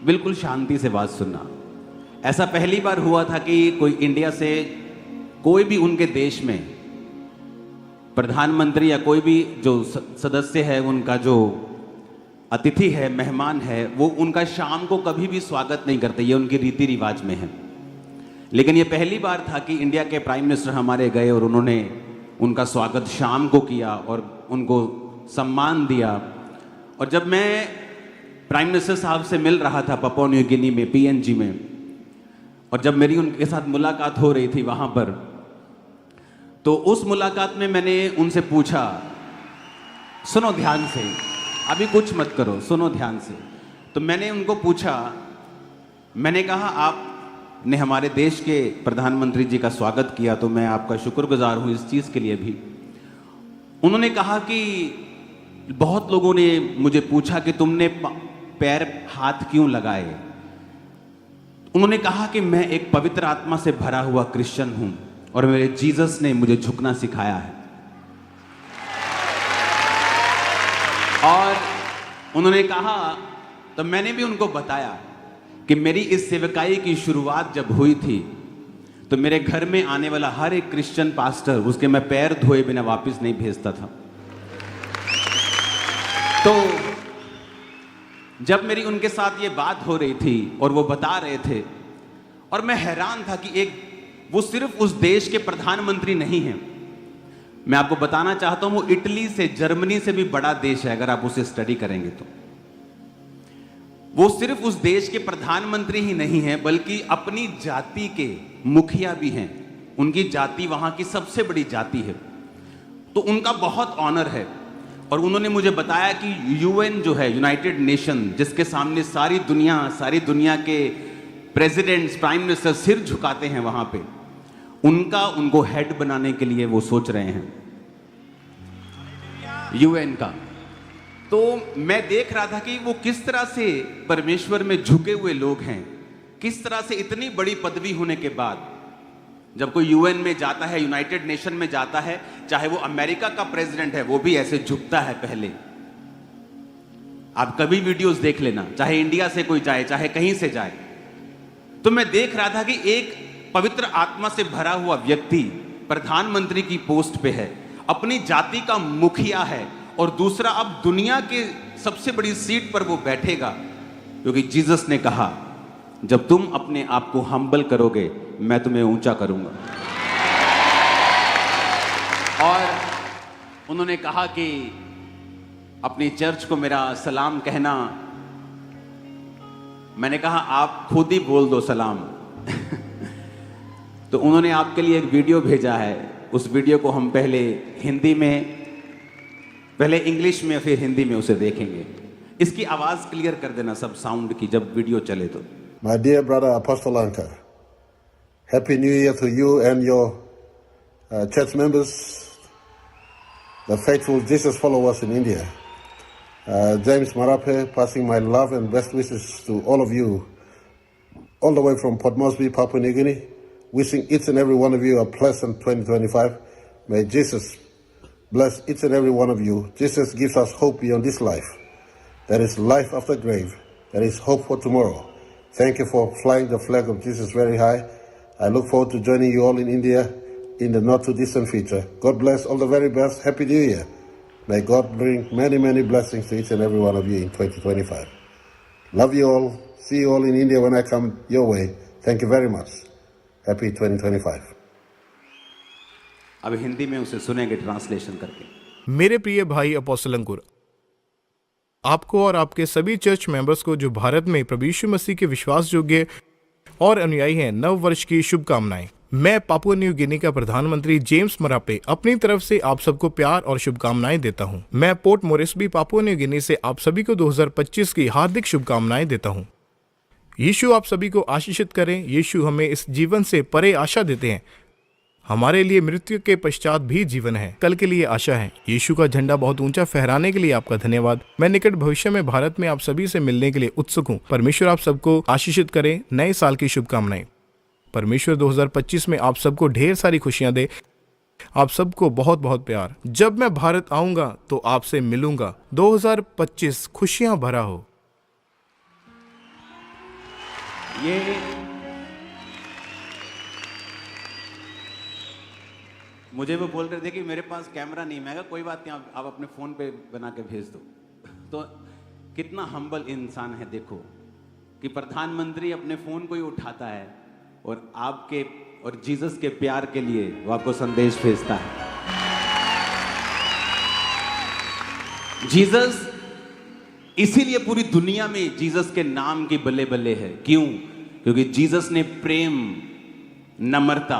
बिल्कुल शांति से बात सुनना। ऐसा पहली बार हुआ था कि कोई इंडिया से कोई भी उनके देश में प्रधानमंत्री या कोई भी जो सदस्य है, उनका जो अतिथि है, मेहमान है, वो उनका शाम को कभी भी स्वागत नहीं करते। ये उनकी रीति रिवाज में है। लेकिन ये पहली बार था कि इंडिया के प्राइम मिनिस्टर हमारे गए और उन्होंने उनका स्वागत शाम को किया और उनको सम्मान दिया। और जब मैं प्राइम मिनिस्टर साहब से मिल रहा था पापुआ न्यू गिनी में, पीएनजी में, और जब मेरी उनके साथ मुलाकात हो रही थी वहाँ पर, तो उस मुलाकात में मैंने उनसे पूछा, सुनो ध्यान से, अभी कुछ मत करो, सुनो ध्यान से। तो मैंने उनको पूछा, मैंने कहा आपने हमारे देश के प्रधानमंत्री जी का स्वागत किया तो मैं आपका शुक्रगुजार हूँ इस चीज़ के लिए भी। उन्होंने कहा कि बहुत लोगों ने मुझे पूछा कि तुमने पैर हाथ क्यों लगाए। उन्होंने कहा कि मैं एक पवित्र आत्मा से भरा हुआ क्रिश्चियन हूं और मेरे जीसस ने मुझे झुकना सिखाया है। और उन्होंने कहा, तो मैंने भी उनको बताया कि मेरी इस सेवकाई की शुरुआत जब हुई थी तो मेरे घर में आने वाला हर एक क्रिश्चियन पास्टर उसके मैं पैर धोए बिना वापस नहीं भेजता था। तो जब मेरी उनके साथ ये बात हो रही थी और वो बता रहे थे, और मैं हैरान था कि वो सिर्फ उस देश के प्रधानमंत्री नहीं हैं। मैं आपको बताना चाहता हूं, वो इटली से, जर्मनी से भी बड़ा देश है अगर आप उसे स्टडी करेंगे तो। वो सिर्फ उस देश के प्रधानमंत्री ही नहीं हैं बल्कि अपनी जाति के मुखिया भी हैं। उनकी जाति वहां की सबसे बड़ी जाति है, तो उनका बहुत ऑनर है। और उन्होंने मुझे बताया कि यूएन जो है, यूनाइटेड नेशन, जिसके सामने सारी दुनिया के प्रेसिडेंट्स, प्राइम मिनिस्टर सिर झुकाते हैं वहां पे, उनको हेड बनाने के लिए वो सोच रहे हैं, यूएन का। तो मैं देख रहा था कि वो किस तरह से परमेश्वर में झुके हुए लोग हैं, किस तरह से इतनी बड़ी पदवी होने के बाद जब कोई यूएन में जाता है, यूनाइटेड नेशन में जाता है, चाहे वो अमेरिका का प्रेसिडेंट है, वो भी ऐसे झुकता है पहले। आप कभी वीडियोस देख लेना, चाहे इंडिया से कोई जाए, चाहे कहीं से जाए। तो मैं देख रहा था कि एक पवित्र आत्मा से भरा हुआ व्यक्ति प्रधानमंत्री की पोस्ट पे है, अपनी जाति का मुखिया है, और दूसरा अब दुनिया के सबसे बड़ी सीट पर वो बैठेगा, क्योंकि जीसस ने कहा, जब तुम अपने आप को हम्बल करोगे मैं तुम्हें ऊंचा करूंगा। और उन्होंने कहा कि अपनी चर्च को मेरा सलाम कहना। मैंने कहा आप खुद ही बोल दो सलाम। तो उन्होंने आपके लिए एक वीडियो भेजा है। उस वीडियो को हम पहले इंग्लिश में फिर हिंदी में उसे देखेंगे। इसकी आवाज क्लियर कर देना सब साउंड की जब वीडियो चले तो। My dear brother Apostle Anka, Happy New Year to you and your church members, the faithful Jesus followers in India. James Marape, passing my love and best wishes to all of you, all the way from Port Moresby, Papua New Guinea, wishing each and every one of you a pleasant 2025. May Jesus bless each and every one of you. Jesus gives us hope beyond this life. There is life after grave. There is hope for tomorrow. Thank you for flying the flag of Jesus very high. I look forward to joining you all in India in the not too distant future. God bless, all the very best. Happy New Year. May God bring many, many blessings to each and every one of you in 2025. Love you all. See you all in India when I come your way. Thank you very much. Happy 2025. अब हिंदी में उसे सुनेंगे translation करके। मेरे प्रिय भाई apostle अंकुर, आपको और आपके सभी चर्च मेंबर्स को जो भारत में प्रभु यीशु मसीह के विश्वास योग्य और अनुयायी हैं, नव वर्ष की शुभकामनाएं। मैं पापुआ न्यू गिनी का प्रधानमंत्री जेम्स मरापे अपनी तरफ से आप सबको प्यार और शुभकामनाएं देता हूं। मैं port Moresby Papua New Guinea से आप सभी को 2025 की हार्दिक शुभकामनाएं देता हूं। यीशु आप सभी को आशीषित करें। यीशु हमें इस जीवन से परे आशा देते हैं। हमारे लिए मृत्यु के पश्चात भी जीवन है, कल के लिए आशा है। यीशु का झंडा बहुत ऊंचा फहराने के लिए आपका धन्यवाद। मैं निकट भविष्य में भारत में आप सभी से मिलने के लिए उत्सुक हूं। परमेश्वर आप सबको आशीषित करे। नए साल की शुभकामनाएं। परमेश्वर 2025 में आप सबको ढेर सारी खुशियां दे। आप सबको बहुत बहुत प्यार। जब मैं भारत आऊंगा तो आपसे मिलूंगा। 2025 खुशियां भरा हो। ये मुझे वो बोल रहे थे कि मेरे पास कैमरा नहीं, मैं कहा कोई बात नहीं, आप अपने फोन पे बना के भेज दो। तो कितना हम्बल इंसान है, देखो कि प्रधानमंत्री अपने फोन को ही उठाता है और आपके और जीसस के प्यार के लिए वो आपको संदेश भेजता है। जीसस, इसीलिए पूरी दुनिया में जीसस के नाम की बल्ले बल्ले है। क्यों? क्योंकि जीसस ने प्रेम, नम्रता,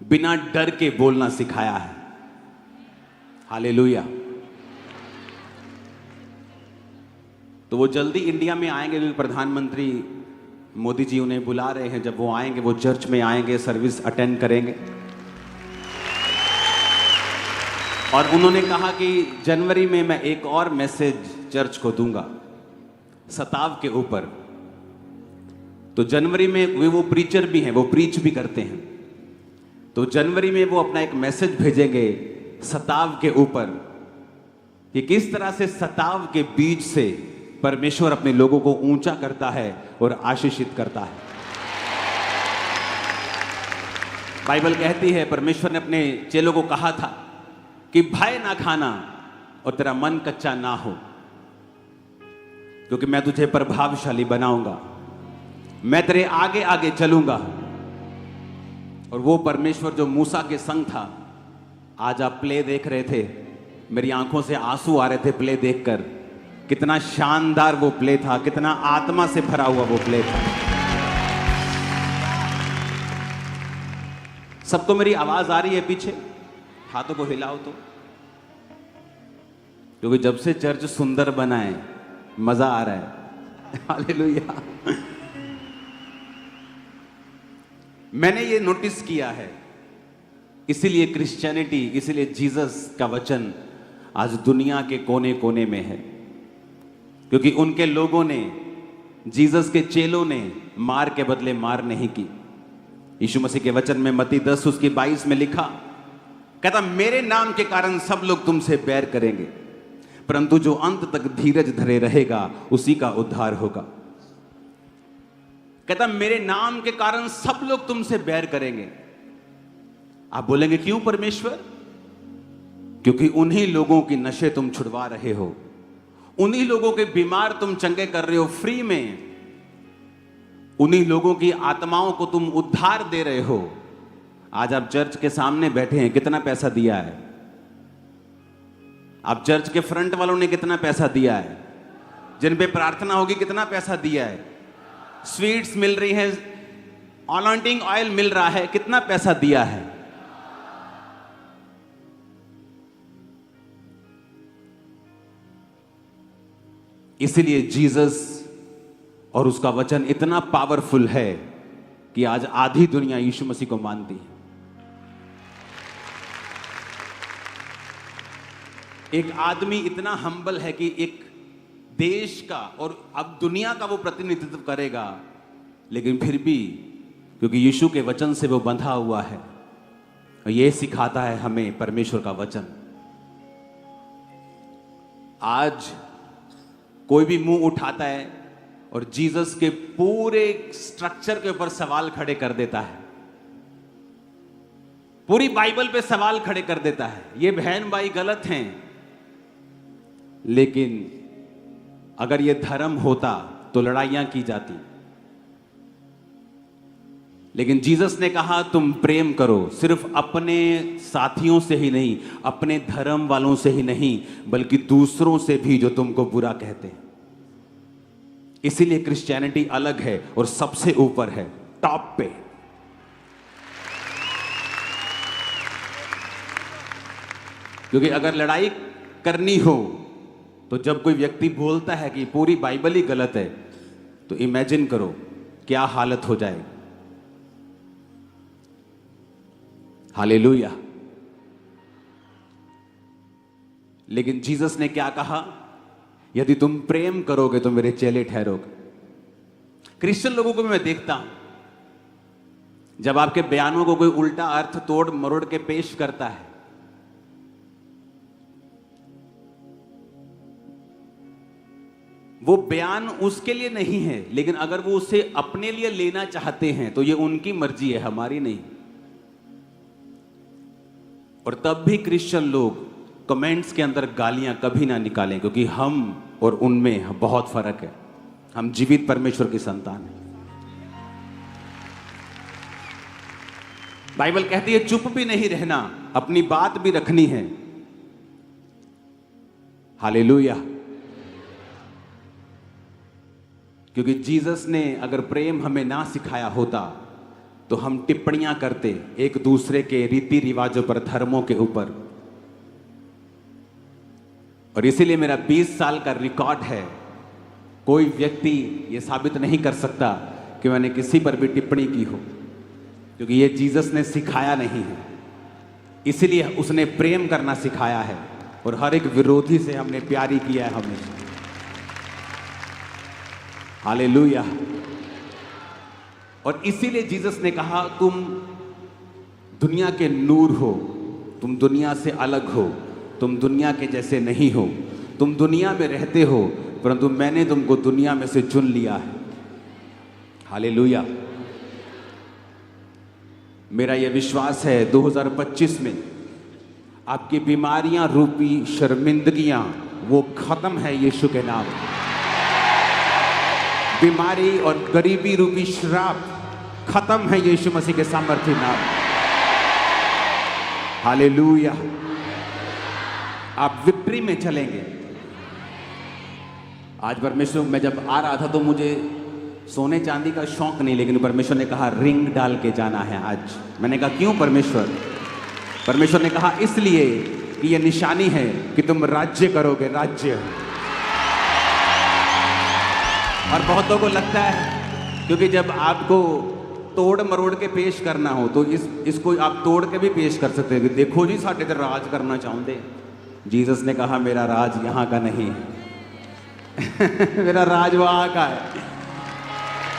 बिना डर के बोलना सिखाया है। हालेलुया। तो वो जल्दी इंडिया में आएंगे, क्योंकि प्रधानमंत्री मोदी जी उन्हें बुला रहे हैं। जब वो आएंगे, वो चर्च में आएंगे, सर्विस अटेंड करेंगे। और उन्होंने कहा कि जनवरी में मैं एक और मैसेज चर्च को दूंगा सताव के ऊपर। तो जनवरी में वो प्रीचर भी हैं, वो प्रीच भी करते हैं। तो जनवरी में वो अपना एक मैसेज भेजेंगे सताव के ऊपर, कि किस तरह से सताव के बीच से परमेश्वर अपने लोगों को ऊंचा करता है और आशीषित करता है। बाइबल कहती है, परमेश्वर ने अपने चेलों को कहा था कि भय ना खाना और तेरा मन कच्चा ना हो, क्योंकि मैं तुझे प्रभावशाली बनाऊंगा, मैं तेरे आगे आगे चलूंगा। और वो परमेश्वर जो मूसा के संग था, आज आप प्ले देख रहे थे, मेरी आंखों से आंसू आ रहे थे प्ले देखकर। कितना शानदार वो प्ले था, कितना आत्मा से भरा हुआ वो प्ले था। सबको मेरी आवाज आ रही है पीछे? हाथों को हिलाओ तो, क्योंकि जब से चर्च सुंदर बना है मजा आ रहा है। हालेलुया। मैंने ये नोटिस किया है, इसीलिए क्रिश्चियनिटी, इसीलिए जीसस का वचन आज दुनिया के कोने कोने में है, क्योंकि उनके लोगों ने, जीसस के चेलों ने मार के बदले मार नहीं की। यीशु मसीह के वचन में मत्ती 10 उसकी 22 में लिखा, कहता मेरे नाम के कारण सब लोग तुमसे बैर करेंगे, परंतु जो अंत तक धीरज धरे रहेगा उसी का उद्धार होगा। कहता मेरे नाम के कारण सब लोग तुमसे बैर करेंगे। आप बोलेंगे क्यों परमेश्वर? क्योंकि उन्हीं लोगों की नशे तुम छुड़वा रहे हो, उन्हीं लोगों के बीमार तुम चंगे कर रहे हो फ्री में, उन्हीं लोगों की आत्माओं को तुम उद्धार दे रहे हो। आज आप चर्च के सामने बैठे हैं, कितना पैसा दिया है? आप चर्च के फ्रंट वालों ने कितना पैसा दिया है? जिन पे प्रार्थना होगी कितना पैसा दिया है? स्वीट्स मिल रही हैं, अनॉइंटिंग ऑयल मिल रहा है, कितना पैसा दिया है? इसीलिए जीसस और उसका वचन इतना पावरफुल है कि आज आधी दुनिया यीशु मसीह को मानती है। एक आदमी इतना हम्बल है कि एक देश का और अब दुनिया का वो प्रतिनिधित्व करेगा, लेकिन फिर भी क्योंकि यीशु के वचन से वो बंधा हुआ है, और ये सिखाता है हमें परमेश्वर का वचन। आज कोई भी मुंह उठाता है और जीसस के पूरे स्ट्रक्चर के ऊपर सवाल खड़े कर देता है, पूरी बाइबल पे सवाल खड़े कर देता है। ये बहन भाई गलत हैं, लेकिन अगर ये धर्म होता तो लड़ाइयां की जाती। लेकिन जीसस ने कहा तुम प्रेम करो, सिर्फ अपने साथियों से ही नहीं, अपने धर्म वालों से ही नहीं, बल्कि दूसरों से भी जो तुमको बुरा कहते हैं। इसीलिए क्रिश्चियनिटी अलग है और सबसे ऊपर है, टॉप पे। क्योंकि अगर लड़ाई करनी हो तो जब कोई व्यक्ति बोलता है कि पूरी बाइबल ही गलत है, तो इमेजिन करो क्या हालत हो जाएगी। हालेलुया। लेकिन जीसस ने क्या कहा? यदि तुम प्रेम करोगे तो मेरे चेले ठहरोगे। क्रिश्चियन लोगों को भी मैं देखता हूं, जब आपके बयानों को कोई उल्टा अर्थ तोड़ मरोड़ के पेश करता है, वो बयान उसके लिए नहीं है, लेकिन अगर वो उसे अपने लिए लेना चाहते हैं तो ये उनकी मर्जी है, हमारी नहीं। और तब भी क्रिश्चियन लोग कमेंट्स के अंदर गालियां कभी ना निकालें, क्योंकि हम और उनमें बहुत फर्क है। हम जीवित परमेश्वर की संतान हैं। बाइबल कहती है चुप भी नहीं रहना, अपनी बात भी रखनी है। हालेलुया। क्योंकि जीसस ने अगर प्रेम हमें ना सिखाया होता तो हम टिप्पणियां करते एक दूसरे के रीति रिवाजों पर, धर्मों के ऊपर। और इसीलिए मेरा 20 साल का रिकॉर्ड है, कोई व्यक्ति यह साबित नहीं कर सकता कि मैंने किसी पर भी टिप्पणी की हो, क्योंकि यह जीसस ने सिखाया नहीं है। इसीलिए उसने प्रेम करना सिखाया है, और हर एक विरोधी से हमने प्यार ही किया है हमेशा। हालेलुया। और इसीलिए जीसस ने कहा तुम दुनिया के नूर हो, तुम दुनिया से अलग हो, तुम दुनिया के जैसे नहीं हो, तुम दुनिया में रहते हो परंतु मैंने तुमको दुनिया में से चुन लिया है। हालेलुया। मेरा यह विश्वास है 2025 में आपकी बीमारियां रूपी शर्मिंदगियां वो खत्म है यीशु के नाम। बीमारी और गरीबी रूपी श्राप खत्म है यीशु मसीह के सामर्थ्य नाम। हालेलुया। आप विक्ट्री में चलेंगे। आज परमेश्वर, मैं जब आ रहा था तो मुझे सोने चांदी का शौक नहीं, लेकिन परमेश्वर ने कहा रिंग डाल के जाना है आज। मैंने कहा क्यों परमेश्वर? परमेश्वर ने कहा इसलिए कि यह निशानी है कि तुम राज्य करोगे, राज्य। और बहुतों को लगता है क्योंकि जब आपको तोड़ मरोड़ के पेश करना हो तो इसको आप तोड़ के भी पेश कर सकते हैं। देखो जी साढ़े तो राज करना चाहते। जीसस ने कहा मेरा राज यहाँ का नहीं है मेरा राज वहाँ का है।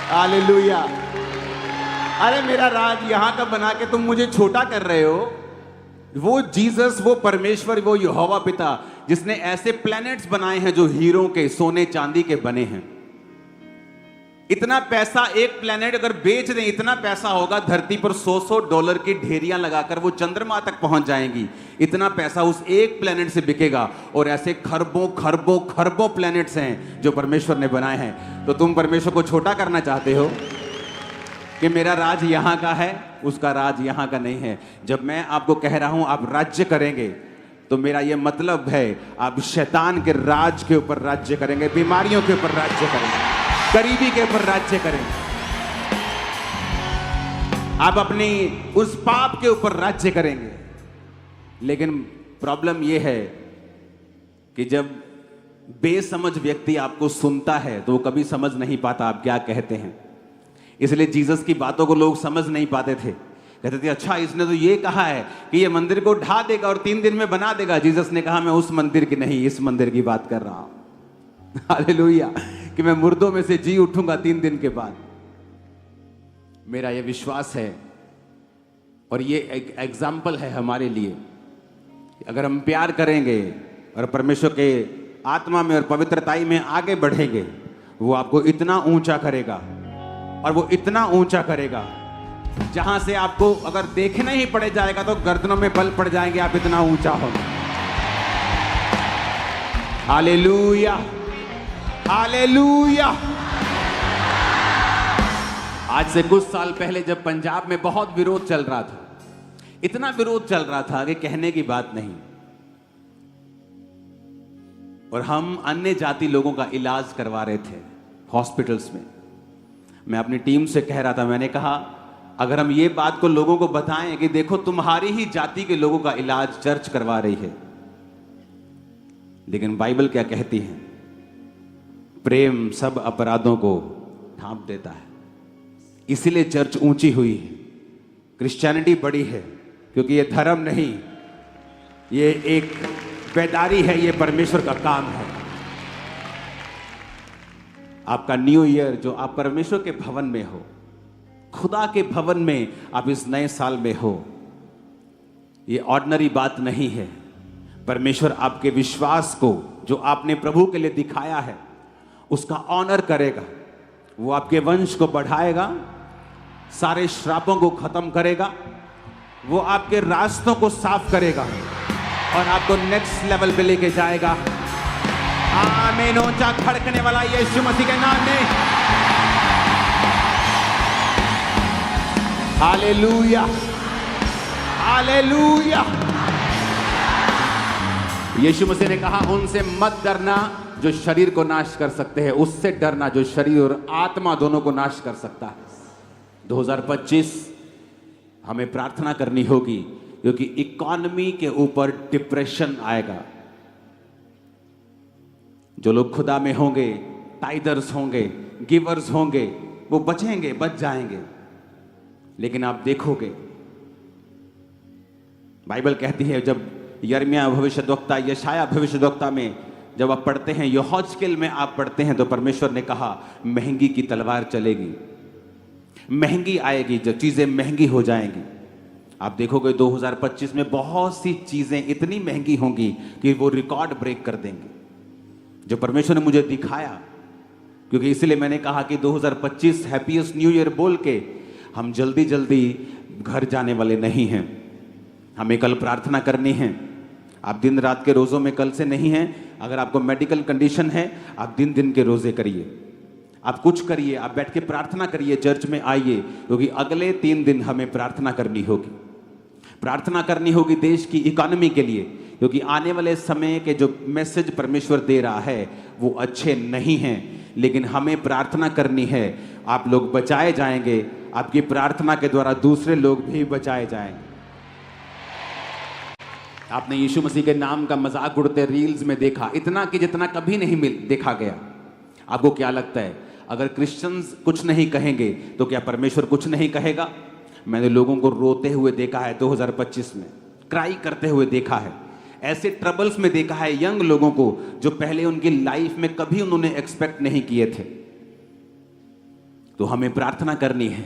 हालेलुया। अरे मेरा राज यहाँ का बना के तुम मुझे छोटा कर रहे हो। वो जीसस, वो परमेश्वर, वो यहोवा पिता जिसने ऐसे प्लैनेट्स बनाए हैं जो हीरों के, सोने चांदी के बने हैं। इतना पैसा एक प्लेनेट अगर बेच दें, इतना पैसा होगा धरती पर $100 की ढेरियां लगाकर वो चंद्रमा तक पहुंच जाएंगी। इतना पैसा उस एक प्लेनेट से बिकेगा। और ऐसे खरबों खरबों खरबों प्लेनेट्स हैं जो परमेश्वर ने बनाए हैं। तो तुम परमेश्वर को छोटा करना चाहते हो कि मेरा राज यहां का है, उसका राज यहां का नहीं है। जब मैं आपको कह रहा हूं आप राज्य करेंगे तो मेरा यह मतलब है आप शैतान के राज के ऊपर राज्य करेंगे, बीमारियों के ऊपर राज्य करेंगे, गरीबी के ऊपर राज्य करेंगे। आप अपनी उस पाप के ऊपर राज्य करेंगे। लेकिन प्रॉब्लम यह है कि जब बेसमझ व्यक्ति आपको सुनता है तो वो कभी समझ नहीं पाता आप क्या कहते हैं। इसलिए जीसस की बातों को लोग समझ नहीं पाते थे। कहते थे अच्छा इसने तो ये कहा है कि ये मंदिर को ढा देगा और 3 दिन में बना देगा। जीसस ने कहा मैं उस मंदिर की नहीं, इस मंदिर की बात कर रहा हूं। हालेलुया। कि मैं मुर्दों में से जी उठूंगा 3 दिन के बाद। मेरा यह विश्वास है और ये एक एग्जाम्पल है हमारे लिए। अगर हम प्यार करेंगे और परमेश्वर के आत्मा में और पवित्रताई में आगे बढ़ेंगे, वो आपको इतना ऊंचा करेगा, और वो इतना ऊंचा करेगा जहां से आपको अगर देखना ही पड़ जाएगा तो गर्दनों में बल पड़ जाएंगे, आप इतना ऊंचा होंगे। Hallelujah, hallelujah. आज से कुछ साल पहले जब पंजाब में बहुत विरोध चल रहा था, इतना विरोध चल रहा था कि कहने की बात नहीं, और हम अन्य जाति लोगों का इलाज करवा रहे थे हॉस्पिटल्स में। मैं अपनी टीम से कह रहा था, मैंने कहा अगर हम ये बात को लोगों को बताएं कि देखो तुम्हारी ही जाति के लोगों का इलाज चर्च करवा रही है, लेकिन बाइबल क्या कहती है? प्रेम सब अपराधों को ढांप देता है। इसीलिए चर्च ऊंची हुई है, क्रिश्चियनिटी बड़ी है, क्योंकि ये धर्म नहीं, ये एक बेदारी है, ये परमेश्वर का काम है। आपका न्यू ईयर जो आप परमेश्वर के भवन में हो, खुदा के भवन में आप इस नए साल में हो, ये ऑर्डिनरी बात नहीं है। परमेश्वर आपके विश्वास को जो आपने प्रभु के लिए दिखाया है उसका ऑनर करेगा, वो आपके वंश को बढ़ाएगा, सारे श्रापों को खत्म करेगा, वो आपके रास्तों को साफ करेगा और आपको नेक्स्ट लेवल पे लेके जाएगा। आमीन। ऊंचा खड़कने वाला यीशु मसीह के नाम में हालेलुया, हालेलुया। यीशु मसीह ने कहा उनसे मत डरना जो शरीर को नाश कर सकते हैं, उससे डरना जो शरीर और आत्मा दोनों को नाश कर सकता है। 2025 हमें प्रार्थना करनी होगी क्योंकि इकोनॉमी के ऊपर डिप्रेशन आएगा। जो लोग खुदा में होंगे, टाइदर्स होंगे, गिवर्स होंगे, वो बचेंगे, बच जाएंगे। लेकिन आप देखोगे, बाइबल कहती है, जब यिर्मयाह भविष्यद्वक्ता, यशायाह भविष्यद्वक्ता में जब आप पढ़ते हैं, यहोजकेल में आप पढ़ते हैं, तो परमेश्वर ने कहा महंगी की तलवार चलेगी, महंगी आएगी, जो चीजें महंगी हो जाएंगी। आप देखोगे 2025 में बहुत सी चीजें इतनी महंगी होंगी कि वो रिकॉर्ड ब्रेक कर देंगे, जो परमेश्वर ने मुझे दिखाया। क्योंकि इसलिए मैंने कहा कि 2025 हैप्पीएस्ट न्यू ईयर बोल के हम जल्दी जल्दी घर जाने वाले नहीं हैं। हमें कल प्रार्थना करनी है। आप दिन रात के रोज़ों में कल से नहीं हैं। अगर आपको मेडिकल कंडीशन है, आप दिन दिन के रोज़े करिए, आप कुछ करिए, आप बैठ के प्रार्थना करिए, चर्च में आइए, क्योंकि अगले 3 दिन हमें प्रार्थना करनी होगी। प्रार्थना करनी होगी देश की इकोनॉमी के लिए, क्योंकि आने वाले समय के जो मैसेज परमेश्वर दे रहा है वो अच्छे नहीं हैं। लेकिन हमें प्रार्थना करनी है। आप लोग बचाए जाएंगे, आपकी प्रार्थना के द्वारा दूसरे लोग भी बचाए जाएंगे। आपने यीशु मसीह के नाम का मजाक उड़ते रील्स में देखा, इतना कि जितना कभी नहीं देखा गया। आपको क्या लगता है, अगर क्रिश्चियंस कुछ नहीं कहेंगे तो क्या परमेश्वर कुछ नहीं कहेगा? मैंने लोगों को रोते हुए देखा है 2025 में, क्राई करते हुए देखा है, ऐसे ट्रबल्स में देखा है यंग लोगों को जो पहले उनकी लाइफ में कभी उन्होंने एक्सपेक्ट नहीं किए थे। तो हमें प्रार्थना करनी है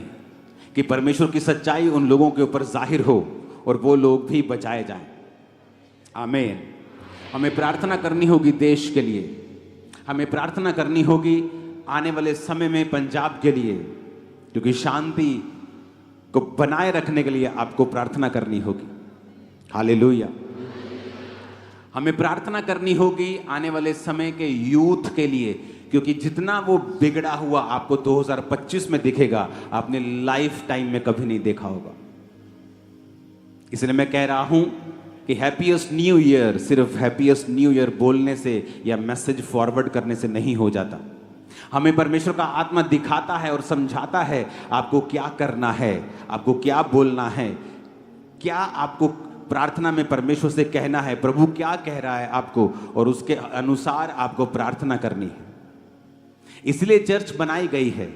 कि परमेश्वर की सच्चाई उन लोगों के ऊपर जाहिर हो और वो लोग भी बचाए जाएं। आमीन। हमें प्रार्थना करनी होगी देश के लिए, हमें प्रार्थना करनी होगी आने वाले समय में पंजाब के लिए, क्योंकि शांति को बनाए रखने के लिए आपको प्रार्थना करनी होगी। हालेलुया। हमें प्रार्थना करनी होगी आने वाले समय के यूथ के लिए, क्योंकि जितना वो बिगड़ा हुआ आपको 2025 में दिखेगा, आपने लाइफ टाइम में कभी नहीं देखा होगा। इसलिए मैं कह रहा हूं कि हैप्पीएस्ट न्यू ईयर सिर्फ हैप्पीएस्ट न्यू ईयर बोलने से या मैसेज फॉरवर्ड करने से नहीं हो जाता। हमें परमेश्वर का आत्मा दिखाता है और समझाता है आपको क्या करना है, आपको क्या बोलना है, क्या आपको प्रार्थना में परमेश्वर से कहना है, प्रभु क्या कह रहा है आपको, और उसके अनुसार आपको प्रार्थना करनी है। इसलिए चर्च बनाई गई है।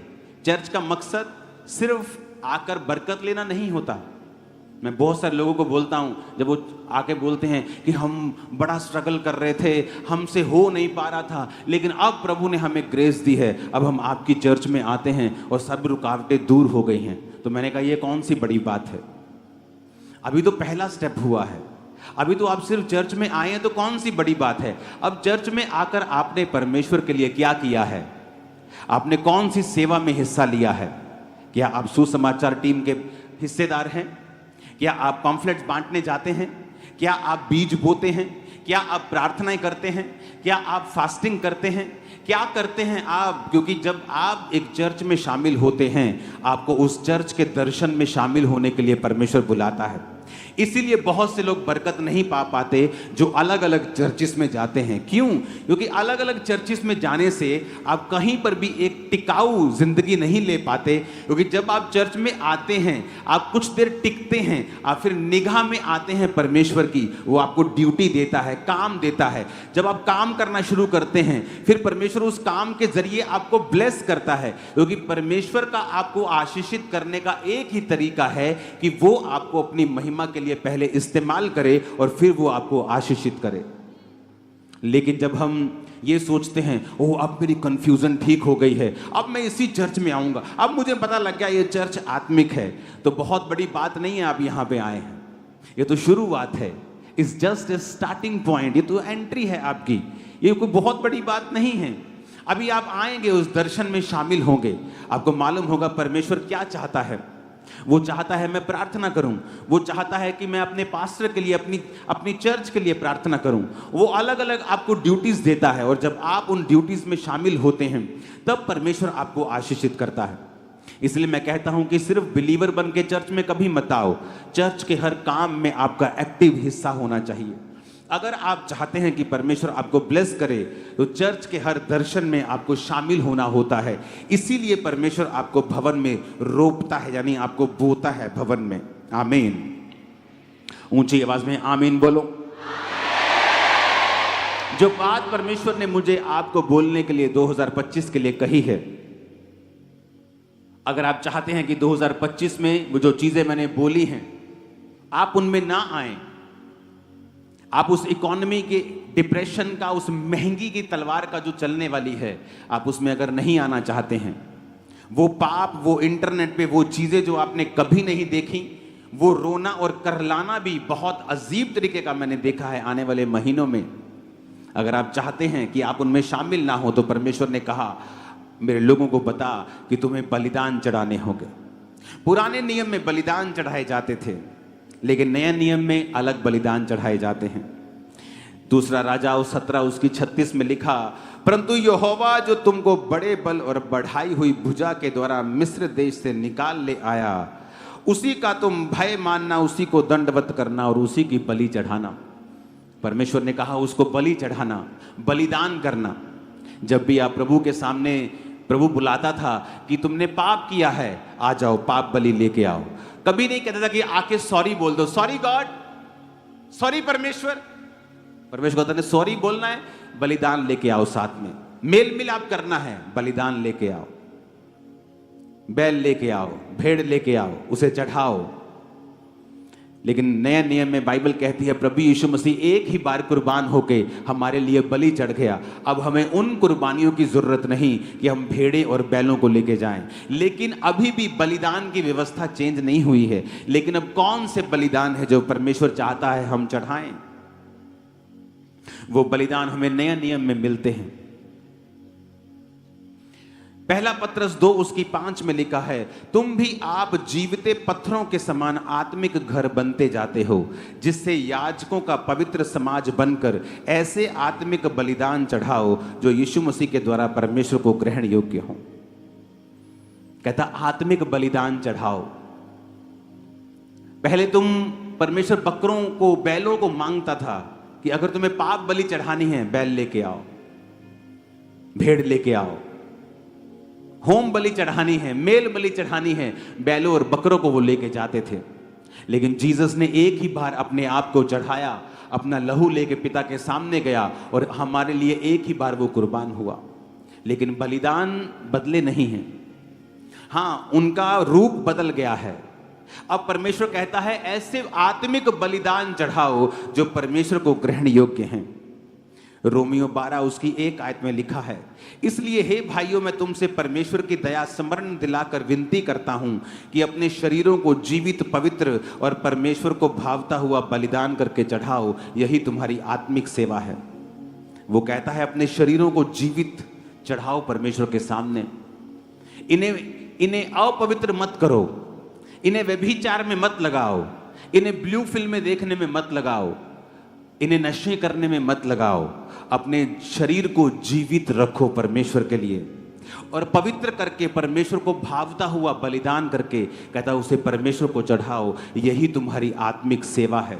चर्च का मकसद सिर्फ आकर बरकत लेना नहीं होता। मैं बहुत सारे लोगों को बोलता हूं, जब वो आके बोलते हैं कि हम बड़ा स्ट्रगल कर रहे थे, हमसे हो नहीं पा रहा था, लेकिन अब प्रभु ने हमें ग्रेस दी है, अब हम आपकी चर्च में आते हैं और सब रुकावटें दूर हो गई हैं। तो मैंने कहा ये कौन सी बड़ी बात है, अभी तो पहला स्टेप हुआ है, अभी तो आप सिर्फ चर्च में आए हैं, तो कौन सी बड़ी बात है। अब चर्च में आकर आपने परमेश्वर के लिए क्या किया है, आपने कौन सी सेवा में हिस्सा लिया है। क्या आप सुसमाचार टीम के हिस्सेदार हैं? क्या आप पम्फलेट्स बांटने जाते हैं? क्या आप बीज बोते हैं? क्या आप प्रार्थनाएं करते हैं? क्या आप फास्टिंग करते हैं? क्या करते हैं आप? क्योंकि जब आप एक चर्च में शामिल होते हैं, आपको उस चर्च के दर्शन में शामिल होने के लिए परमेश्वर बुलाता है। इसीलिए बहुत से लोग बरकत नहीं पा पाते जो अलग अलग चर्चिस में जाते हैं। क्यों? क्योंकि अलग अलग चर्चिस में जाने से आप कहीं पर भी एक टिकाऊ जिंदगी नहीं ले पाते। क्योंकि जब आप चर्च में आते हैं, आप कुछ देर टिकते हैं, आप फिर निगाह में आते हैं परमेश्वर की, वो आपको ड्यूटी देता है, काम देता है। जब आप काम करना शुरू करते हैं, फिर परमेश्वर उस काम के जरिए आपको ब्लेस करता है। क्योंकि परमेश्वर का आपको आशीषित करने का एक ही तरीका है कि वो आपको अपनी महिमा के लिए पहले इस्तेमाल करे और फिर वो आपको आशीषित करे। लेकिन जब हम ये सोचते हैं, ओह अब मेरी कंफ्यूजन ठीक हो गई है, अब मैं इसी चर्च में आऊंगा, अब मुझे पता लग गया ये चर्च आत्मिक है, तो बहुत बड़ी बात नहीं है आप यहां पे आए हैं। ये तो शुरुआत है, it's just a starting point, ये तो एंट्री है आपकी, ये कोई बहुत बड़ी बात नहीं है। अभी आप आएंगे, उस दर्शन में शामिल होंगे, आपको मालूम होगा परमेश्वर क्या चाहता है। वो चाहता है मैं प्रार्थना करूं, वो चाहता है कि मैं अपने पास्टर के लिए, अपनी चर्च के लिए प्रार्थना करूं। वो अलग अलग आपको ड्यूटीज देता है, और जब आप उन ड्यूटीज में शामिल होते हैं तब परमेश्वर आपको आशीषित करता है। इसलिए मैं कहता हूं कि सिर्फ बिलीवर बन के चर्च में कभी मत आओ, चर्च के हर काम में आपका एक्टिव हिस्सा होना चाहिए। अगर आप चाहते हैं कि परमेश्वर आपको ब्लेस करे तो चर्च के हर दर्शन में आपको शामिल होना होता है। इसीलिए परमेश्वर आपको भवन में रोपता है, यानी आपको बोता है भवन में। आमीन। ऊंची आवाज में आमीन बोलो। जो बात परमेश्वर ने मुझे आपको बोलने के लिए 2025 के लिए कही है, अगर आप चाहते हैं कि 2025 में वो जो चीजें मैंने बोली हैं आप उनमें ना आए, आप उस इकोनॉमी के डिप्रेशन का, उस महंगी की तलवार का जो चलने वाली है, आप उसमें अगर नहीं आना चाहते हैं, वो पाप, वो इंटरनेट पे वो चीजें जो आपने कभी नहीं देखी, वो रोना और करलाना भी बहुत अजीब तरीके का मैंने देखा है आने वाले महीनों में, अगर आप चाहते हैं कि आप उनमें शामिल ना हो तो परमेश्वर ने कहा मेरे लोगों को बता कि तुम्हें बलिदान चढ़ाने होंगे। पुराने नियम में बलिदान चढ़ाए जाते थे, लेकिन नए नियम में अलग बलिदान चढ़ाए जाते हैं। दूसरा राजाओं 17 उसकी 36 में लिखा, परंतु यहोवा जो तुमको बड़े बल और बढ़ाई हुई भुजा के द्वारा मिस्र देश से निकाल ले आया, उसी का तुम भय मानना, उसी को दंडवत करना और उसी की बलि चढ़ाना। परमेश्वर ने कहा उसको बलि चढ़ाना, बलिदान करना। जब भी आप प्रभु के सामने, प्रभु बुलाता था कि तुमने पाप किया है, आ जाओ पाप बलि लेके आओ। कभी नहीं कहता था कि आके सॉरी बोल दो, सॉरी गॉड, सॉरी परमेश्वर। परमेश्वर कहता है सॉरी बोलना है, बलिदान लेके आओ, साथ में मेल मिलाप करना है, बलिदान लेके आओ, बैल लेके आओ, भेड़ लेके आओ, उसे चढ़ाओ। लेकिन नए नियम में बाइबल कहती है प्रभु यीशु मसीह एक ही बार कुर्बान होके हमारे लिए बलि चढ़ गया। अब हमें उन कुर्बानियों की जरूरत नहीं कि हम भेड़े और बैलों को लेके जाएं। लेकिन अभी भी बलिदान की व्यवस्था चेंज नहीं हुई है। लेकिन अब कौन से बलिदान है जो परमेश्वर चाहता है हम चढ़ाएं? वो बलिदान हमें नए नियम में मिलते हैं। पहला पत्रस 2 उसकी 5 में लिखा है, तुम भी आप जीविते पत्थरों के समान आत्मिक घर बनते जाते हो, जिससे याजकों का पवित्र समाज बनकर ऐसे आत्मिक बलिदान चढ़ाओ जो यीशु मसीह के द्वारा परमेश्वर को ग्रहण योग्य हो। कहता आत्मिक बलिदान चढ़ाओ। पहले तुम परमेश्वर बकरों को, बैलों को मांगता था कि अगर तुम्हें पाप बलि चढ़ानी है बैल लेके आओ, भेड़ लेके आओ, होम बलि चढ़ानी है, मेल बलि चढ़ानी है, बैलों और बकरों को वो लेके जाते थे। लेकिन जीसस ने एक ही बार अपने आप को चढ़ाया, अपना लहू लेके पिता के सामने गया और हमारे लिए एक ही बार वो कुर्बान हुआ। लेकिन बलिदान बदले नहीं हैं, हाँ उनका रूप बदल गया है। अब परमेश्वर कहता है ऐसे आत्मिक बलिदान चढ़ाओ जो परमेश्वर को ग्रहण योग्य हैं। रोमियो 12 उसकी 1 आयत में लिखा है, इसलिए हे भाइयों मैं तुमसे परमेश्वर की दया स्मरण दिलाकर विनती करता हूं कि अपने शरीरों को जीवित, पवित्र और परमेश्वर को भावता हुआ बलिदान करके चढ़ाओ, यही तुम्हारी आत्मिक सेवा है। वो कहता है अपने शरीरों को जीवित चढ़ाओ परमेश्वर के सामने। इन्हें अपवित्र मत करो, इन्हें व्यभिचार में मत लगाओ, इन्हें ब्लू फिल्में देखने में मत लगाओ, इन्हें नशे करने में मत लगाओ। अपने शरीर को जीवित रखो परमेश्वर के लिए और पवित्र करके परमेश्वर को भावता हुआ बलिदान करके कहता उसे परमेश्वर को चढ़ाओ, यही तुम्हारी आत्मिक सेवा है।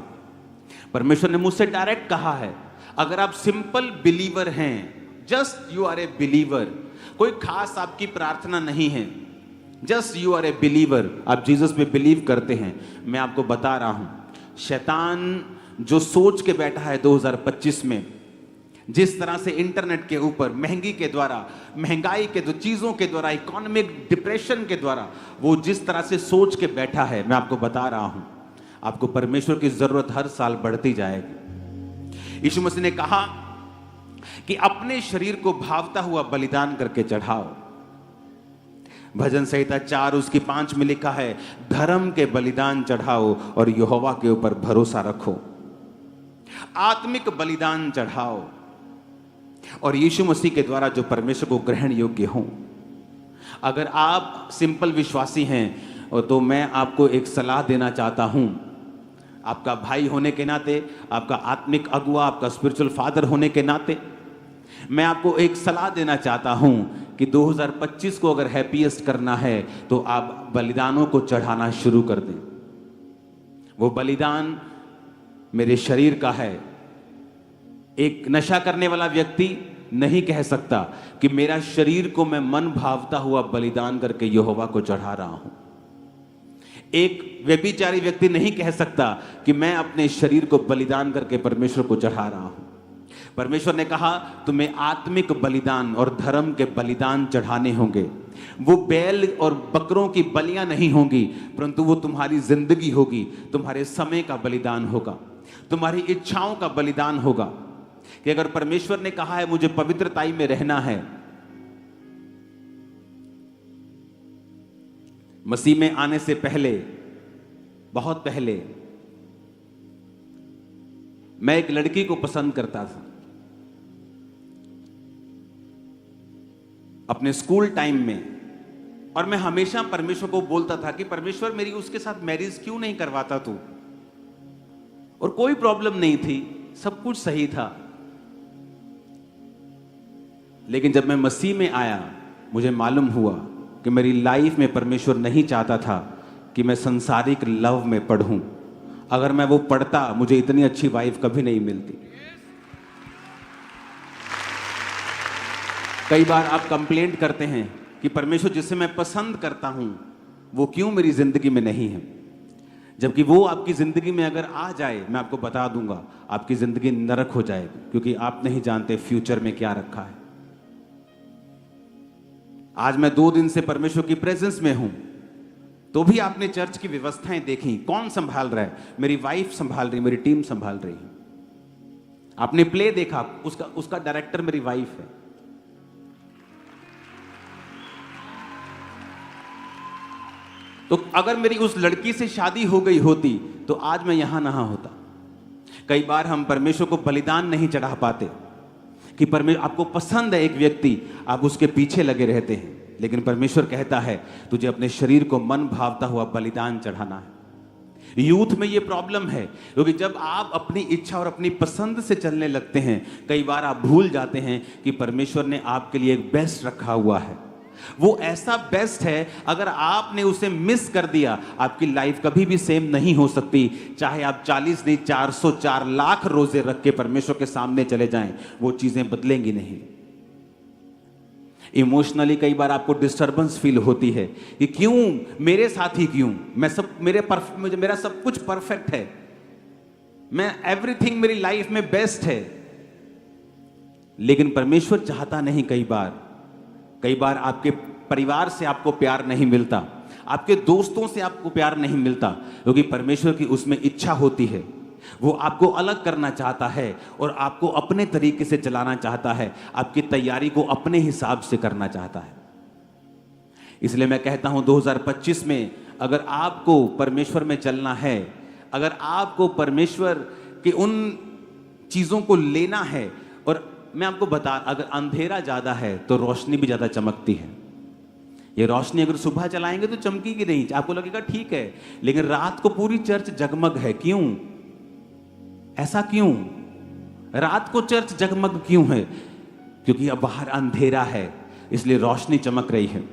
परमेश्वर ने मुझसे डायरेक्ट कहा है, अगर आप सिंपल बिलीवर हैं, just you are a believer, कोई खास आपकी प्रार्थना नहीं है, just you are a believer, आप जीसस में बिलीव करते हैं, मैं आपको बता रहा हूं शैतान जो सोच के बैठा है 2025 में, जिस तरह से इंटरनेट के ऊपर महंगी के द्वारा, महंगाई के चीजों के द्वारा, इकोनॉमिक डिप्रेशन के द्वारा वो जिस तरह से सोच के बैठा है, मैं आपको बता रहा हूं आपको परमेश्वर की जरूरत हर साल बढ़ती जाएगी। यीशु मसीह ने कहा कि अपने शरीर को भावता हुआ बलिदान करके चढ़ाओ। भजन संहिता 4 उसकी 5 में लिखा है, धर्म के बलिदान चढ़ाओ और यहोवा के ऊपर भरोसा रखो। आत्मिक बलिदान चढ़ाओ। और यीशु मसीह के द्वारा जो परमेश्वर को ग्रहण योग्य हों। अगर आप सिंपल विश्वासी हैं तो मैं आपको एक सलाह देना चाहता हूं, आपका भाई होने के नाते, आपका आत्मिक अगुआ, आपका स्पिरिचुअल फादर होने के नाते मैं आपको एक सलाह देना चाहता हूं कि 2025 को अगर हैप्पीएस्ट करना है तो आप बलिदानों को चढ़ाना शुरू कर दें। वो बलिदान मेरे शरीर का है। एक नशा करने वाला व्यक्ति नहीं कह सकता कि मेरा शरीर को मैं मन भावता हुआ बलिदान करके यहोवा को चढ़ा रहा हूं। एक व्यभिचारी व्यक्ति नहीं कह सकता कि मैं अपने शरीर को बलिदान करके परमेश्वर को चढ़ा रहा हूं। परमेश्वर ने कहा तुम्हें आत्मिक बलिदान और धर्म के बलिदान चढ़ाने होंगे। वो बैल और बकरों की बलियां नहीं होंगी, परंतु वो तुम्हारी जिंदगी होगी, तुम्हारे समय का बलिदान होगा, तुम्हारी इच्छाओं का बलिदान होगा। कि अगर परमेश्वर ने कहा है मुझे पवित्रताई में रहना है, मसीह में आने से पहले, बहुत पहले, मैं एक लड़की को पसंद करता था। अपने स्कूल टाइम में, और मैं हमेशा परमेश्वर को बोलता था कि परमेश्वर मेरी उसके साथ मैरिज क्यों नहीं करवाता तू। और कोई प्रॉब्लम नहीं थी, सब कुछ सही था। लेकिन जब मैं मसीह में आया मुझे मालूम हुआ कि मेरी लाइफ में परमेश्वर नहीं चाहता था कि मैं संसारिक लव में पढ़ूं। अगर मैं वो पढ़ता मुझे इतनी अच्छी वाइफ कभी नहीं मिलती। कई बार आप कंप्लेंट करते हैं कि परमेश्वर जिसे मैं पसंद करता हूं वो क्यों मेरी जिंदगी में नहीं है, जबकि वो आपकी जिंदगी में अगर आ जाए, मैं आपको बता दूंगा, आपकी जिंदगी नरक हो जाएगी, क्योंकि आप नहीं जानते फ्यूचर में क्या रखा है। आज मैं 2 दिन से परमेश्वर की प्रेजेंस में हूं, तो भी आपने चर्च की व्यवस्थाएं देखी। कौन संभाल रहा है? मेरी वाइफ संभाल रही, मेरी टीम संभाल रही है। आपने प्ले देखा, उसका डायरेक्टर मेरी वाइफ है। तो अगर मेरी उस लड़की से शादी हो गई होती तो आज मैं यहां ना होता। कई बार हम परमेश्वर को बलिदान नहीं चढ़ा पाते कि परमेश्वर आपको पसंद है एक व्यक्ति, आप उसके पीछे लगे रहते हैं, लेकिन परमेश्वर कहता है तुझे अपने शरीर को मन भावता हुआ बलिदान चढ़ाना है। यूथ में ये प्रॉब्लम है, क्योंकि जब आप अपनी इच्छा और अपनी पसंद से चलने लगते हैं, कई बार आप भूल जाते हैं कि परमेश्वर ने आपके लिए एक बेस्ट रखा हुआ है। वो ऐसा बेस्ट है, अगर आपने उसे मिस कर दिया आपकी लाइफ कभी भी सेम नहीं हो सकती। चाहे आप 40 नहीं 404 लाख रोजे रख के परमेश्वर के सामने चले जाएं, वो चीजें बदलेंगी नहीं। इमोशनली कई बार आपको डिस्टर्बेंस फील होती है कि क्यों मेरे साथ ही, क्यों मेरा सब कुछ परफेक्ट है, मैं एवरीथिंग मेरी लाइफ में बेस्ट है, लेकिन परमेश्वर चाहता नहीं। कई बार आपके परिवार से आपको प्यार नहीं मिलता, आपके दोस्तों से आपको प्यार नहीं मिलता, क्योंकि परमेश्वर की उसमें इच्छा होती है। वो आपको अलग करना चाहता है और आपको अपने तरीके से चलाना चाहता है, आपकी तैयारी को अपने हिसाब से करना चाहता है। इसलिए मैं कहता हूं 2025 में अगर आपको परमेश्वर में चलना है, अगर आपको परमेश्वर के उन चीजों को लेना है, और मैं आपको बता, अगर अंधेरा ज्यादा है तो रोशनी भी ज्यादा चमकती है। ये रोशनी अगर सुबह चलाएंगे तो चमकेगी नहीं, आपको लगेगा ठीक है, लेकिन रात को पूरी चर्च जगमग है। क्यों? ऐसा क्यों? रात को चर्च जगमग क्यों है? क्योंकि अब बाहर अंधेरा है, इसलिए रोशनी चमक रही है।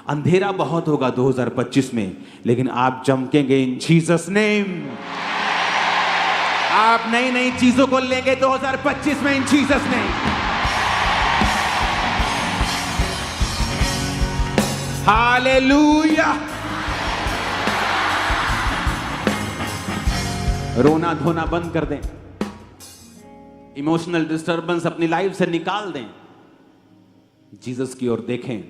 अंधेरा बहुत होगा 2025 में, लेकिन आप चमकेंगे इन जीसस नेम। आप नई नई चीजों को लेंगे 2025 में इन जीसस नेम। हालेलुया। रोना धोना बंद कर दें, इमोशनल डिस्टर्बेंस अपनी लाइफ से निकाल दें, जीसस की ओर देखें,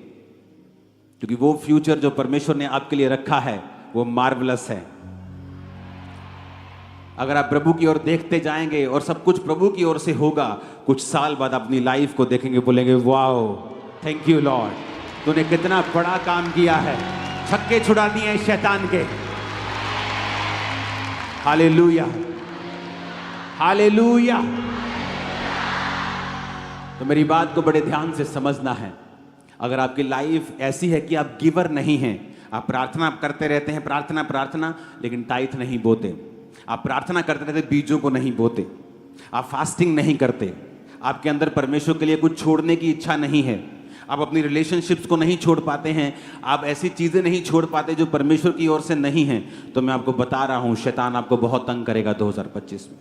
क्योंकि वो फ्यूचर जो परमेश्वर ने आपके लिए रखा है वो मार्वलस है। अगर आप प्रभु की ओर देखते जाएंगे और सब कुछ प्रभु की ओर से होगा, कुछ साल बाद अपनी लाइफ को देखेंगे, बोलेंगे वाओ थैंक यू लॉर्ड, तूने कितना बड़ा काम किया है, छक्के छुड़ा दिए शैतान के। Hallelujah, hallelujah. तो मेरी बात को बड़े ध्यान से समझना है। अगर आपकी लाइफ ऐसी है कि आप गिवर नहीं हैं, आप प्रार्थना करते रहते हैं, प्रार्थना प्रार्थना, लेकिन टाइथ नहीं बोते, आप प्रार्थना करते रहते बीजों को नहीं बोते, आप फास्टिंग नहीं करते, आपके अंदर परमेश्वर के लिए कुछ छोड़ने की इच्छा नहीं है, आप अपनी रिलेशनशिप्स को नहीं छोड़ पाते हैं, आप ऐसी चीजें नहीं छोड़ पाते जो परमेश्वर की ओर से नहीं हैं, तो मैं आपको बता रहा हूं शैतान आपको बहुत तंग करेगा 2025 में।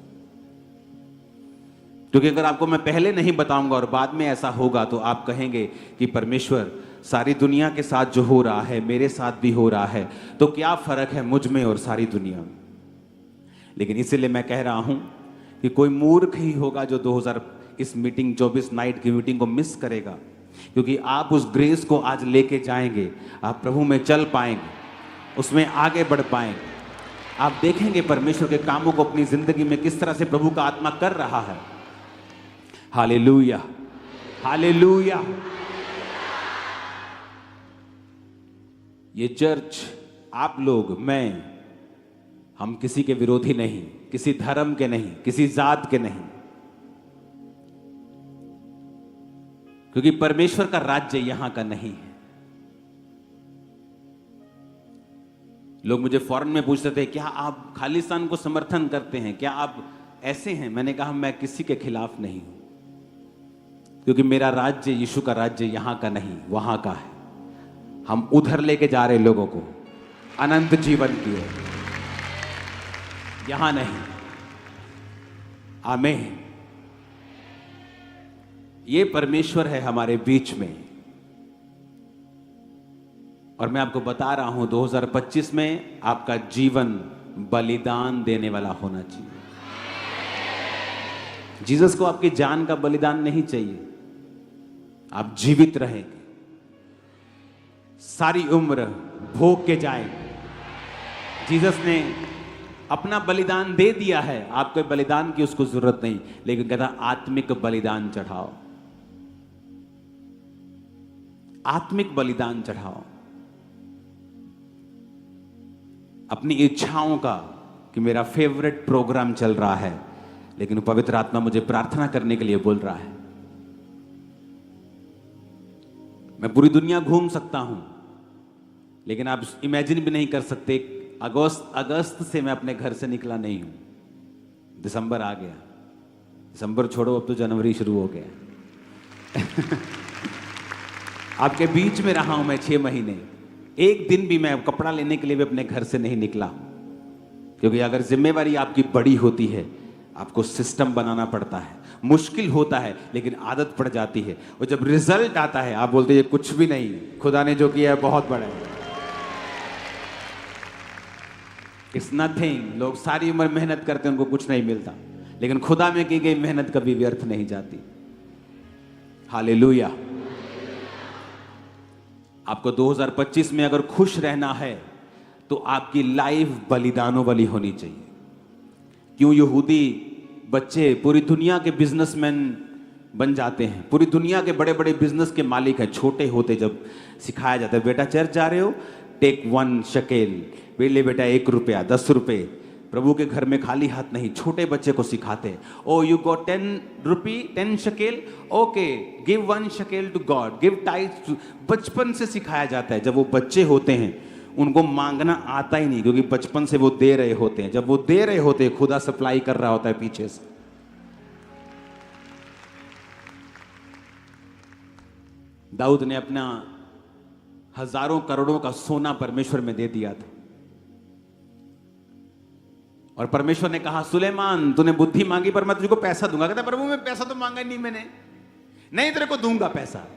क्योंकि अगर आपको मैं पहले नहीं बताऊंगा और बाद में ऐसा होगा तो आप कहेंगे कि परमेश्वर सारी दुनिया के साथ जो हो रहा है मेरे साथ भी हो रहा है, तो क्या फर्क है मुझ में और सारी दुनिया में। लेकिन इसीलिए मैं कह रहा हूं कि कोई मूर्ख ही होगा जो 2000 इस मीटिंग 24 नाइट की मीटिंग को मिस करेगा, क्योंकि आप उस ग्रेस को आज लेके जाएंगे, आप प्रभु में चल पाएंगे, उसमें आगे बढ़ पाएंगे, आप देखेंगे परमेश्वर के कामों को अपनी जिंदगी में किस तरह से प्रभु का आत्मा कर रहा है। Hallelujah, hallelujah. ये चर्च, आप लोग, मैं, हम किसी के विरोधी नहीं, किसी धर्म के नहीं, किसी जात के नहीं, क्योंकि परमेश्वर का राज्य यहां का नहीं है। लोग मुझे फॉरेन में पूछते थे क्या आप खालिस्तान को समर्थन करते हैं, क्या आप ऐसे हैं। मैंने कहा मैं किसी के खिलाफ नहीं हूं, क्योंकि मेरा राज्य, यीशु का राज्य यहां का नहीं वहां का है। हम उधर लेके जा रहे लोगों को अनंत जीवन की ओर, यहां नहीं। आमीन। ये परमेश्वर है हमारे बीच में, और मैं आपको बता रहा हूं 2025 में आपका जीवन बलिदान देने वाला होना चाहिए। जीसस को आपकी जान का बलिदान नहीं चाहिए, आप जीवित रहेंगे, सारी उम्र भोग के जाएंगे। जीसस ने अपना बलिदान दे दिया है, आपको बलिदान की उसको जरूरत नहीं, लेकिन कहता आत्मिक बलिदान चढ़ाओ, आत्मिक बलिदान चढ़ाओ अपनी इच्छाओं का। कि मेरा फेवरेट प्रोग्राम चल रहा है, लेकिन पवित्र आत्मा मुझे प्रार्थना करने के लिए बोल रहा है। मैं पूरी दुनिया घूम सकता हूं, लेकिन आप इमेजिन भी नहीं कर सकते, अगस्त से मैं अपने घर से निकला नहीं हूं। दिसंबर आ गया, दिसंबर छोड़ो, अब तो जनवरी शुरू हो गया। आपके बीच में रहा हूं मैं 6 महीने, एक दिन भी मैं कपड़ा लेने के लिए भी अपने घर से नहीं निकला, क्योंकि अगर जिम्मेवारी आपकी बड़ी होती है, आपको सिस्टम बनाना पड़ता है, मुश्किल होता है, लेकिन आदत पड़ जाती है, और जब रिजल्ट आता है आप बोलते हैं कुछ भी नहीं, खुदा ने जो किया है बहुत बड़ा है, इट्स नथिंग। लोग सारी उम्र मेहनत करते हैं, उनको कुछ नहीं मिलता, लेकिन खुदा में की गई मेहनत कभी व्यर्थ नहीं जाती। हालेलुया। आपको 2025 में अगर खुश रहना है तो आपकी लाइफ बलिदानों वाली होनी चाहिए। क्यों यहूदी बच्चे पूरी दुनिया के बिजनेसमैन बन जाते हैं, पूरी दुनिया के बड़े बड़े बिजनेस के मालिक हैं। छोटे होते जब सिखाया जाता है, बेटा चर्च जा रहे हो, टेक 1 शकेल, ले बेटा 1 रुपया, 10 रुपए, प्रभु के घर में खाली हाथ नहीं, छोटे बच्चे को सिखाते हैं। ओ यू गॉट 10 रुपी, 10 शकेल, ओके गिव 1 शकेल टू गॉड, गिव टाइट्स। बचपन से सिखाया जाता है। जब वो बच्चे होते हैं उनको मांगना आता ही नहीं, क्योंकि बचपन से वो दे रहे होते हैं। जब वो दे रहे होते हैं, खुदा सप्लाई कर रहा होता है पीछे से। दाऊद ने अपना हजारों करोड़ों का सोना परमेश्वर में दे दिया था, और परमेश्वर ने कहा सुलेमान तूने बुद्धि मांगी पर मैं तुझको पैसा दूंगा। कहता प्रभु मैं पैसा तो मांगा नहीं मैंने, नहीं तेरे को दूंगा पैसा,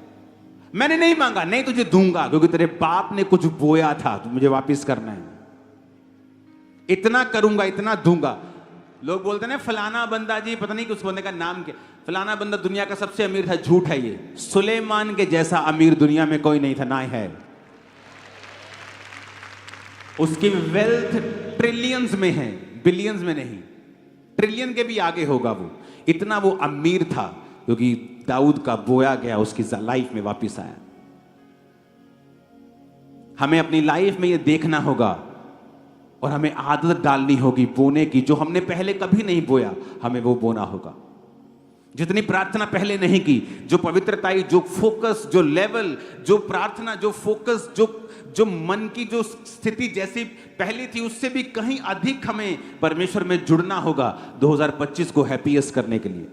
मैंने नहीं मांगा, नहीं तुझे दूंगा, क्योंकि तेरे बाप ने कुछ बोया था तो मुझे वापस करना है, इतना करूंगा, इतना दूंगा। लोग बोलते हैं ना फलाना बंदा जी, पता नहीं उस बंदे का नाम क्या, फलाना बंदा दुनिया का सबसे अमीर था। झूठ है ये। सुलेमान के जैसा अमीर दुनिया में कोई नहीं था, ना है। उसकी वेल्थ ट्रिलियंस में है, बिलियंस में नहीं, ट्रिलियन के भी आगे होगा वो। इतना वो अमीर था क्योंकि दाऊद का बोया गया उसकी लाइफ में वापस आया। हमें अपनी लाइफ में ये देखना होगा और हमें आदत डालनी होगी बोने की। जो हमने पहले कभी नहीं बोया हमें वो बोना होगा। जितनी प्रार्थना पहले नहीं की, जो पवित्रताई, जो फोकस, जो लेवल, जो प्रार्थना, जो फोकस, जो मन की जो स्थिति जैसी पहली थी, उससे भी कहीं अधिक हमें परमेश्वर में जुड़ना होगा 2025 को हैप्पीएस्ट करने के लिए।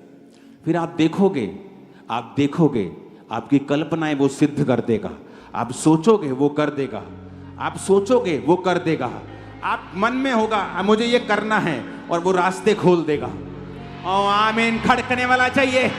फिर आप देखोगे, आपकी कल्पनाएं वो सिद्ध कर देगा। आप सोचोगे वो कर देगा, आप सोचोगे वो कर देगा। आप मन में होगा मुझे ये करना है, और वो रास्ते खोल देगा। आमीन। खड़कने वाला चाहिए।